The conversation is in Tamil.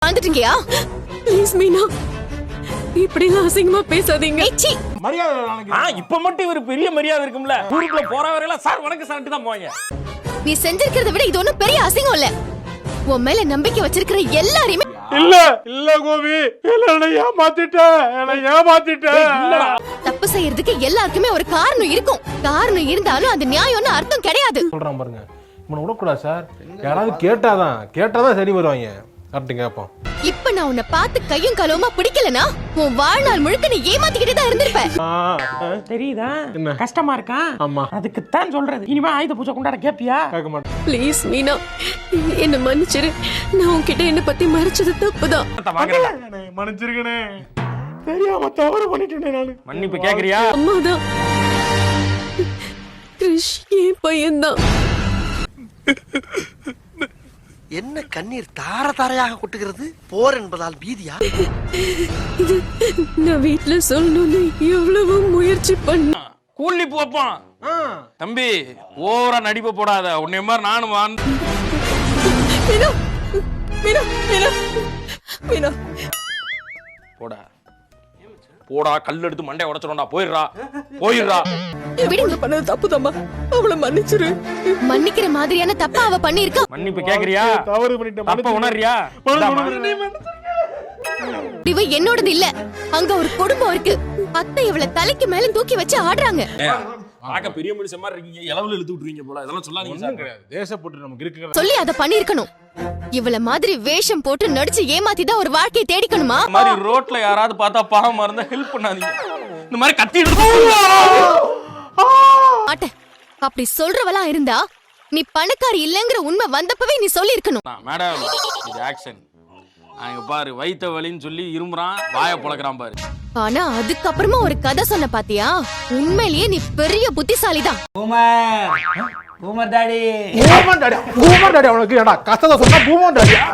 வந்துட்டீங்கயா? ப்ளீஸ் மீனா, இப்படி அசிங்கமா பேசாதீங்க. இப்ப மட்டும் இவர் பெரிய மரியாதை இருக்கும்ல. ஊருக்குள்ள போற வரையில சார் வணக்கம் சார்ட்டு தான் போவாங்க. நீ செஞ்சிருக்கிறத விட இது ஒண்ணும் பெரிய அசிங்கம் இல்ல. உன் மேல நம்பிக்கை வச்சிருக்கிற எல்லாரையுமே இல்ல கோபி, என்ன ஏமாத்திட்ட. தப்பு செய்யறதுக்கு எல்லாருக்குமே ஒரு காரணம் இருக்கும். காரணம் இருந்தாலும் அது நியாயம்னு அர்த்தம் கிடையாது. சொல்றான் பாருங்க, இவனை விடக்கூடாது சார். யாராவது கேட்டாதான் சரி வருவாங்க. கரெக்ட் கேப்போம். இப்ப நான் உன்னை பார்த்து கையும் களவுமா பிடிக்கலனா உன் வாழ்நாள் முழுக்க நீ ஏமாத்திக்கிட்டே தான் இருந்திருப்ப. தெரியுதா? என்ன? கஷ்டமா இருக்கா? ஆமா. அதுக்கு தான் சொல்றது. இனிமே ஆயுத பூஜை கொண்டாட கேப்பியா? கேட்க மாட்டேன். ப்ளீஸ் மீனா, என்ன மன்னிச்சிரு. நான் உன்கிட்ட என்ன பத்தி மறைச்சது தப்புதான். மன்னிச்சிருக்கனே, தெரியாம தவறு பண்ணிட்டேனே நானு. மன்னிப்பு கேக்குறியா? அம்மாதான். கிருஷ் என் பையன்தான். என்ன கண்ணீர் தார தாரையாக கொட்டுகிறது? போர் என்பதால் பீதியா? இது நான் வீட்டுல சொல்லணும்னு எவ்வளவு முயற்சி பண்ண. கூலி போப்பான் தம்பி, ஓவரா நடிப்ப போடாத. உன்னை மாதிரி நானும் மீனா, மீனா, மீனா, மீனா. போடா போடா, கல் எடுத்து மண்டைய உடைச்சிடும்டா. போயிடுறா. விடுங்க, பண்ணது தப்புதாம்மா. அவளை மன்னிச்சிரு. மன்னிக்கிற மாதிரியான தப்பா அவ பண்ணிருக்கா. மன்னிப்பு கேக்குறியா? தவறு பண்ணிட்டேன். தப்ப உணர்றியா? இவ என்னோடது இல்ல. அங்க ஒரு குடும்பம் இருக்கு. அத்தை இவள தலைக்கு மேல தூக்கி வச்சு ஆடுறாங்க. பாக்க பெரிய மனுஷன் மாதிரி இருக்கீங்க, இளவுல இழுத்து விட்டுறீங்க போல. இதெல்லாம் சொல்லாதீங்க சார். கிடையாது, தேசப்பட்டு நமக்கு இருக்கு சொல்லி அத பண்ணிருக்கணும். இவள மாதிரி வேஷம் போட்டு நடிச்சு ஏமாத்தி தான் ஒரு வாழ்க்கையை தேடிக்கணுமா? இந்த மாதிரி ரோட்ல யாராவது பார்த்தா பாவமா இருந்தா ஹெல்ப் பண்ணாதீங்க. இந்த மாதிரி கத்தி மாட்டேன். அப்படி சொல்றவளா இருந்தா நீ பணக்காரி இல்லங்கிற உண்மை வந்தப்பவே நீ சொல்லி இருக்கணும். மேடம், இது ஆக்ஷன். அங்க பாரு, வைத்த வலின்னு சொல்லி இருமுறான், வாயை பொளக்குறான் பாரு. ஆனா அதுக்கப்புறமா ஒரு கதை சொன்ன பாத்தியா? உண்மையிலேயே நீ பெரிய புத்திசாலிதான். Boomer daddy boomer daddy. அவனுக்கு கஷ்டத்தை சொன்னா பூமர் டாடி.